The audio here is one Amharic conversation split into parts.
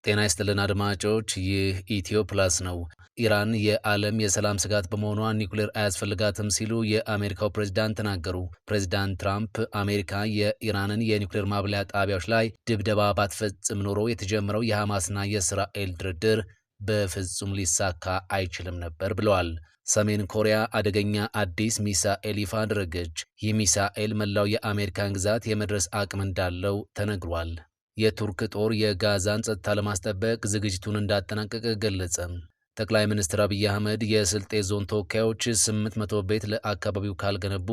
ጤና ይስጥልን አድማጮች፣ ይህ ኢትዮ ፕላስ ነው። ኢራን የዓለም የሰላም ስጋት በመሆኗ ኒውክሌር አያስፈልጋትም ሲሉ የአሜሪካው ፕሬዝዳንት ተናገሩ። ፕሬዝዳንት ትራምፕ አሜሪካ የኢራንን የኒውክሌር ማብለያ ጣቢያዎች ላይ ድብደባ ባትፈጽም ኖሮ የተጀመረው የሐማስና የእስራኤል ድርድር በፍጹም ሊሳካ አይችልም ነበር ብለዋል። ሰሜን ኮሪያ አደገኛ አዲስ ሚሳኤል ይፋ አደረገች። ይህ ሚሳኤል መላው የአሜሪካን ግዛት የመድረስ አቅም እንዳለው ተነግሯል። የቱርክ ጦር የጋዛን ጸጥታ ለማስጠበቅ ዝግጅቱን እንዳጠናቀቀ ገለጸ። ጠቅላይ ሚኒስትር አብይ አህመድ የስልጤ ዞን ተወካዮች 800 ቤት ለአካባቢው ካልገነቡ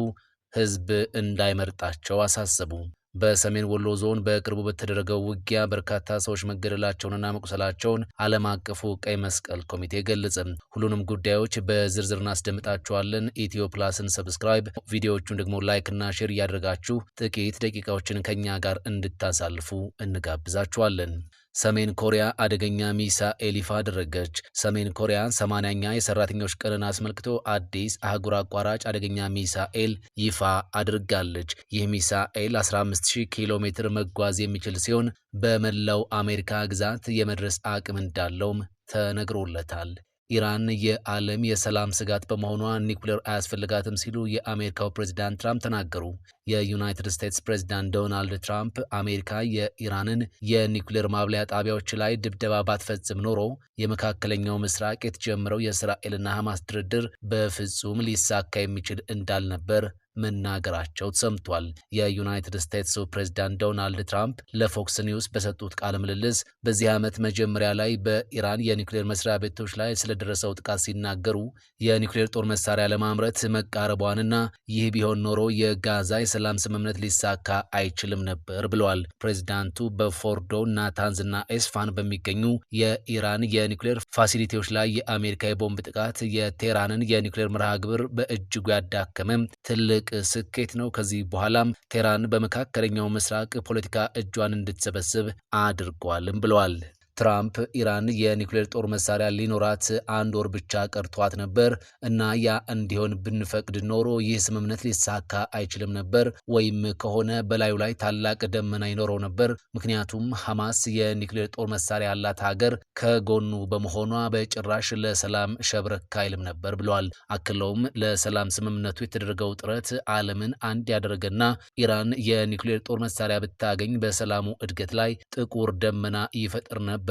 ህዝብ እንዳይመርጣቸው አሳሰቡ። በሰሜን ወሎ ዞን በቅርቡ በተደረገው ውጊያ በርካታ ሰዎች መገደላቸውንና መቁሰላቸውን ዓለም አቀፉ ቀይ መስቀል ኮሚቴ ገለጸ። ሁሉንም ጉዳዮች በዝርዝር እናስደምጣቸዋለን። ኢትዮ ፕላስን ሰብስክራይብ፣ ቪዲዮዎቹን ደግሞ ላይክ እና ሼር እያደረጋችሁ ጥቂት ደቂቃዎችን ከኛ ጋር እንድታሳልፉ እንጋብዛችኋለን። ሰሜን ኮሪያ አደገኛ ሚሳኤል ይፋ አደረገች። ሰሜን ኮሪያ 80ኛ የሰራተኞች ቀንን አስመልክቶ አዲስ አህጉር አቋራጭ አደገኛ ሚሳኤል ይፋ አድርጋለች። ይህ ሚሳኤል 15000 ኪሎ ሜትር መጓዝ የሚችል ሲሆን በመላው አሜሪካ ግዛት የመድረስ አቅም እንዳለውም ተነግሮለታል። ኢራን የዓለም የሰላም ስጋት በመሆኗ ኒውክሌር አያስፈልጋትም ሲሉ የአሜሪካው ፕሬዝዳንት ትራምፕ ተናገሩ። የዩናይትድ ስቴትስ ፕሬዝዳንት ዶናልድ ትራምፕ አሜሪካ የኢራንን የኒውክሌር ማብለያ ጣቢያዎች ላይ ድብደባ ባትፈጽም ኖሮ የመካከለኛው ምስራቅ የተጀመረው የእስራኤልና ሐማስ ድርድር በፍጹም ሊሳካ የሚችል እንዳልነበር መናገራቸው ተሰምቷል። የዩናይትድ ስቴትስ ፕሬዝዳንት ዶናልድ ትራምፕ ለፎክስ ኒውስ በሰጡት ቃለ ምልልስ በዚህ ዓመት መጀመሪያ ላይ በኢራን የኒውክሌር መስሪያ ቤቶች ላይ ስለደረሰው ጥቃት ሲናገሩ የኒውክሌር ጦር መሳሪያ ለማምረት መቃረቧንና ይህ ቢሆን ኖሮ የጋዛ የሰላም ስምምነት ሊሳካ አይችልም ነበር ብለዋል። ፕሬዝዳንቱ በፎርዶ፣ ናታንዝ እና ኤስፋን በሚገኙ የኢራን የኒውክሌር ፋሲሊቲዎች ላይ የአሜሪካ የቦምብ ጥቃት የቴህራንን የኒውክሌር መርሃ ግብር በእጅጉ ያዳከመ ትልቅ ስኬት ነው። ከዚህ በኋላም ቴህራን በመካከለኛው ምስራቅ ፖለቲካ እጇን እንድትሰበስብ አድርጓልም ብለዋል። ትራምፕ ኢራን የኒውክሌር ጦር መሳሪያ ሊኖራት አንድ ወር ብቻ ቀርቷት ነበር እና ያ እንዲሆን ብንፈቅድ ኖሮ ይህ ስምምነት ሊሳካ አይችልም ነበር፣ ወይም ከሆነ በላዩ ላይ ታላቅ ደመና ይኖረው ነበር። ምክንያቱም ሐማስ የኒውክሌር ጦር መሳሪያ ያላት ሀገር ከጎኑ በመሆኗ በጭራሽ ለሰላም ሸብረክ አይልም ነበር ብለዋል። አክለውም ለሰላም ስምምነቱ የተደረገው ጥረት ዓለምን አንድ ያደረገና ኢራን የኒውክሌር ጦር መሳሪያ ብታገኝ በሰላሙ እድገት ላይ ጥቁር ደመና ይፈጥር ነበር።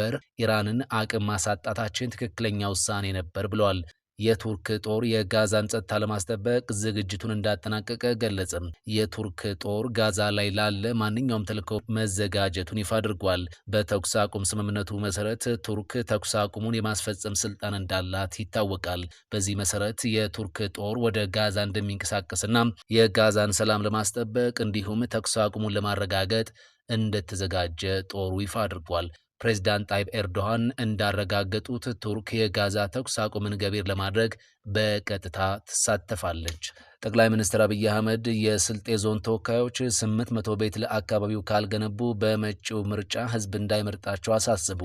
ኢራንን አቅም ማሳጣታችን ትክክለኛ ውሳኔ ነበር ብለዋል። የቱርክ ጦር የጋዛን ጸጥታ ለማስጠበቅ ዝግጅቱን እንዳጠናቀቀ ገለጸም። የቱርክ ጦር ጋዛ ላይ ላለ ማንኛውም ተልዕኮ መዘጋጀቱን ይፋ አድርጓል። በተኩስ አቁም ስምምነቱ መሰረት ቱርክ ተኩስ አቁሙን የማስፈጸም ስልጣን እንዳላት ይታወቃል። በዚህ መሰረት የቱርክ ጦር ወደ ጋዛ እንደሚንቀሳቀስና የጋዛን ሰላም ለማስጠበቅ እንዲሁም ተኩስ አቁሙን ለማረጋገጥ እንደተዘጋጀ ጦሩ ይፋ አድርጓል። ፕሬዝዳንት ጣይብ ኤርዶሃን እንዳረጋገጡት ቱርክ የጋዛ ተኩስ አቁምን ገቢር ለማድረግ በቀጥታ ትሳተፋለች። ጠቅላይ ሚኒስትር አብይ አህመድ የስልጤ ዞን ተወካዮች 800 ቤት ለአካባቢው ካልገነቡ በመጪው ምርጫ ህዝብ እንዳይመርጣቸው አሳስቡ።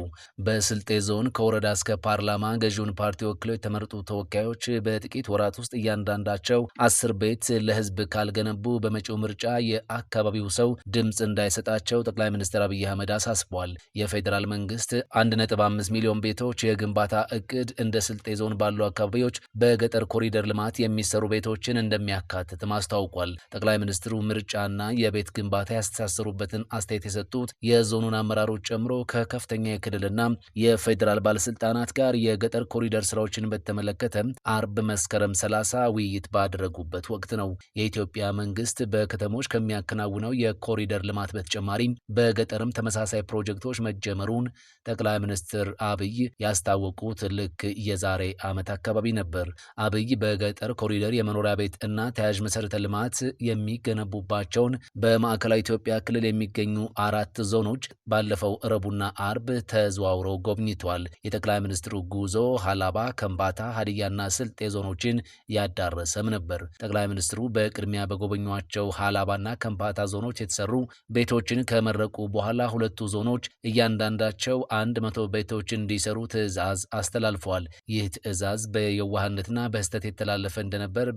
በስልጤ ዞን ከወረዳ እስከ ፓርላማ ገዢውን ፓርቲ ወክለው የተመረጡ ተወካዮች በጥቂት ወራት ውስጥ እያንዳንዳቸው 10 ቤት ለህዝብ ካልገነቡ በመጪው ምርጫ የአካባቢው ሰው ድምፅ እንዳይሰጣቸው ጠቅላይ ሚኒስትር አብይ አህመድ አሳስበዋል። የፌዴራል መንግስት 1.5 ሚሊዮን ቤቶች የግንባታ እቅድ እንደ ስልጤ ዞን ባሉ አካባቢዎች በገጠር ኮሪደር ልማት የሚሰሩ ቤቶችን እንደሚያካትትም አስታውቋል። ጠቅላይ ሚኒስትሩ ምርጫና የቤት ግንባታ ያስተሳሰሩበትን አስተያየት የሰጡት የዞኑን አመራሮች ጨምሮ ከከፍተኛ የክልልና የፌዴራል ባለስልጣናት ጋር የገጠር ኮሪደር ስራዎችን በተመለከተ አርብ መስከረም 30 ውይይት ባደረጉበት ወቅት ነው። የኢትዮጵያ መንግስት በከተሞች ከሚያከናውነው የኮሪደር ልማት በተጨማሪ በገጠርም ተመሳሳይ ፕሮጀክቶች መጀመሩን ጠቅላይ ሚኒስትር አብይ ያስታወቁት ልክ የዛሬ ዓመት አካባቢ ነበር። አብይ በገጠር ኮሪደር የመኖሪያ ቤት እና ተያያዥ መሰረተ ልማት የሚገነቡባቸውን በማዕከላዊ ኢትዮጵያ ክልል የሚገኙ 4 ዞኖች ባለፈው ረቡዕና አርብ ተዘዋውረው ጎብኝተዋል። የጠቅላይ ሚኒስትሩ ጉዞ ሀላባ፣ ከምባታ፣ ሀዲያና ስልጤ ዞኖችን ያዳረሰም ነበር። ጠቅላይ ሚኒስትሩ በቅድሚያ በጎበኟቸው ሀላባና ከምባታ ዞኖች የተሰሩ ቤቶችን ከመረቁ በኋላ ሁለቱ ዞኖች እያንዳንዳቸው 100 ቤቶችን እንዲሰሩ ትዕዛዝ አስተላልፈዋል። ይህ ትዕዛዝ በየዋህነትና በስህተት የተላለፈ እንደነበር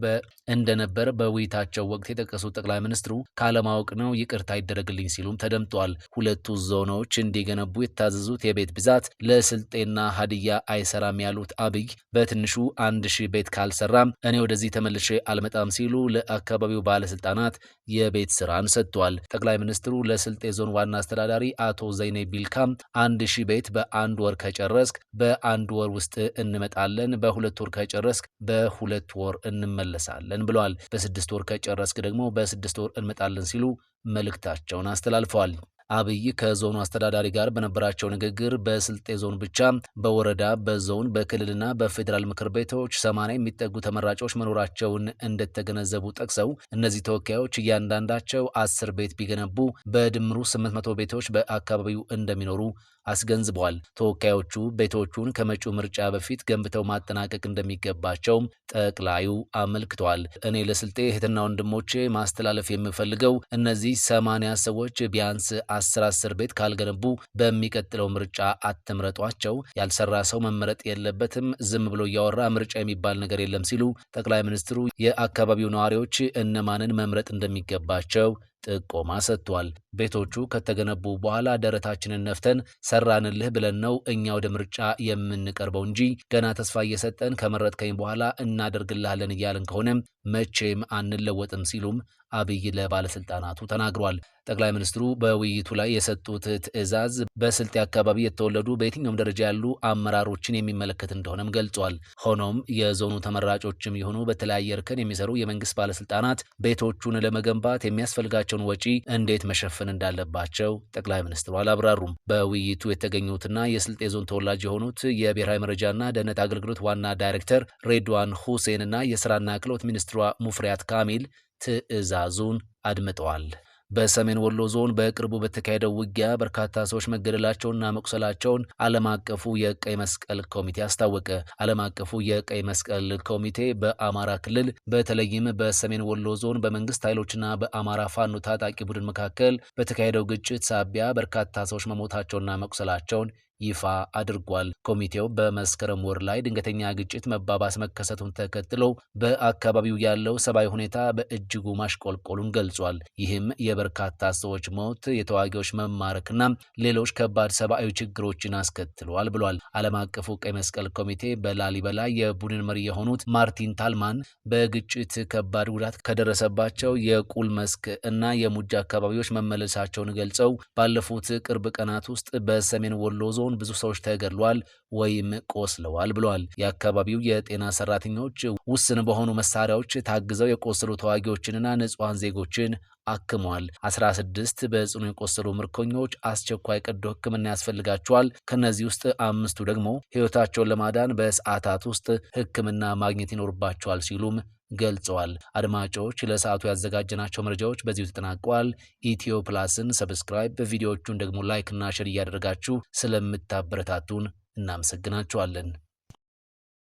እንደነበር በውይይታቸው ወቅት የጠቀሱት ጠቅላይ ሚኒስትሩ ካለማወቅ ነው ይቅርታ ይደረግልኝ ሲሉም ተደምጧል። ሁለቱ ዞኖች እንዲገነቡ የታዘዙት የቤት ብዛት ለስልጤና ሀዲያ አይሰራም ያሉት አብይ በትንሹ 1000 ቤት ካልሰራም እኔ ወደዚህ ተመልሼ አልመጣም ሲሉ ለአካባቢው ባለስልጣናት የቤት ስራን ሰጥቷል። ጠቅላይ ሚኒስትሩ ለስልጤ ዞን ዋና አስተዳዳሪ አቶ ዘይኔ ቢልካም 1000 ቤት በአንድ ወር ከጨረስክ በአንድ ወር ውስጥ እንመጣለን፣ በሁለት ወር ከጨረስክ በሁለት ወር እንመለሳለን ብለዋል። በስድስት ወር ከጨረስክ ደግሞ በስድስት ወር እንመጣለን ሲሉ መልእክታቸውን አስተላልፈዋል። አብይ ከዞኑ አስተዳዳሪ ጋር በነበራቸው ንግግር በስልጤ ዞን ብቻ በወረዳ በዞን በክልልና በፌዴራል ምክር ቤቶች 80 የሚጠጉ ተመራጮች መኖራቸውን እንደተገነዘቡ ጠቅሰው እነዚህ ተወካዮች እያንዳንዳቸው 10 ቤት ቢገነቡ በድምሩ 800 ቤቶች በአካባቢው እንደሚኖሩ አስገንዝበዋል። ተወካዮቹ ቤቶቹን ከመጪው ምርጫ በፊት ገንብተው ማጠናቀቅ እንደሚገባቸውም ጠቅላዩ አመልክተዋል። እኔ ለስልጤ እህትና ወንድሞቼ ማስተላለፍ የምፈልገው እነዚህ 80 ሰዎች ቢያንስ 10 ቤት ካልገነቡ በሚቀጥለው ምርጫ አትምረጧቸው። ያልሰራ ሰው መመረጥ የለበትም። ዝም ብሎ እያወራ ምርጫ የሚባል ነገር የለም ሲሉ ጠቅላይ ሚኒስትሩ የአካባቢው ነዋሪዎች እነማንን መምረጥ እንደሚገባቸው ጥቆማ ሰጥቷል። ቤቶቹ ከተገነቡ በኋላ ደረታችንን ነፍተን ሰራንልህ ብለን ነው እኛ ወደ ምርጫ የምንቀርበው እንጂ ገና ተስፋ እየሰጠን ከመረጥከኝ በኋላ እናደርግልሃለን እያልን ከሆነም መቼም አንለወጥም ሲሉም አብይ ለባለስልጣናቱ ተናግሯል። ጠቅላይ ሚኒስትሩ በውይይቱ ላይ የሰጡት ትዕዛዝ በስልጤ አካባቢ የተወለዱ በየትኛውም ደረጃ ያሉ አመራሮችን የሚመለከት እንደሆነም ገልጿል። ሆኖም የዞኑ ተመራጮችም የሆኑ በተለያየ እርከን የሚሰሩ የመንግስት ባለስልጣናት ቤቶቹን ለመገንባት የሚያስፈልጋቸውን ወጪ እንዴት መሸፈን እንዳለባቸው ጠቅላይ ሚኒስትሩ አላብራሩም። በውይይቱ የተገኙትና የስልጤ ዞን ተወላጅ የሆኑት የብሔራዊ መረጃና ደህንነት አገልግሎት ዋና ዳይሬክተር ሬድዋን ሁሴንና የስራና ክህሎት ሚኒስትሯ ሙፈሪያት ካሚል ትዕዛዙን አድምጠዋል። በሰሜን ወሎ ዞን በቅርቡ በተካሄደው ውጊያ በርካታ ሰዎች መገደላቸውና መቁሰላቸውን ዓለም አቀፉ የቀይ መስቀል ኮሚቴ አስታወቀ። ዓለም አቀፉ የቀይ መስቀል ኮሚቴ በአማራ ክልል በተለይም በሰሜን ወሎ ዞን በመንግስት ኃይሎችና በአማራ ፋኖ ታጣቂ ቡድን መካከል በተካሄደው ግጭት ሳቢያ በርካታ ሰዎች መሞታቸውና መቁሰላቸውን ይፋ አድርጓል። ኮሚቴው በመስከረም ወር ላይ ድንገተኛ ግጭት መባባስ መከሰቱን ተከትሎ በአካባቢው ያለው ሰብአዊ ሁኔታ በእጅጉ ማሽቆልቆሉን ገልጿል። ይህም የበርካታ ሰዎች ሞት፣ የተዋጊዎች መማረክና ሌሎች ከባድ ሰብአዊ ችግሮችን አስከትሏል ብሏል። ዓለም አቀፉ ቀይ መስቀል ኮሚቴ በላሊበላ የቡድን መሪ የሆኑት ማርቲን ታልማን በግጭት ከባድ ጉዳት ከደረሰባቸው የቁል መስክ እና የሙጃ አካባቢዎች መመለሳቸውን ገልጸው ባለፉት ቅርብ ቀናት ውስጥ በሰሜን ወሎ ዞን ብዙ ሰዎች ተገድለዋል ወይም ቆስለዋል ብለዋል። የአካባቢው የጤና ሰራተኞች ውስን በሆኑ መሳሪያዎች ታግዘው የቆሰሉ ተዋጊዎችንና ንጹሃን ዜጎችን አክመዋል። 16 በጽኑ የቆሰሉ ምርኮኞች አስቸኳይ ቀዶ ሕክምና ያስፈልጋቸዋል። ከነዚህ ውስጥ 5ቱ ደግሞ ሕይወታቸውን ለማዳን በሰዓታት ውስጥ ሕክምና ማግኘት ይኖርባቸዋል ሲሉም ገልጸዋል። አድማጮች ለሰዓቱ ያዘጋጀናቸው መረጃዎች በዚሁ ተጠናቀዋል። ኢትዮ ፕላስን ሰብስክራይብ፣ ቪዲዮዎቹን ደግሞ ላይክ እና ሼር እያደረጋችሁ ስለምታበረታቱን እናመሰግናችኋለን።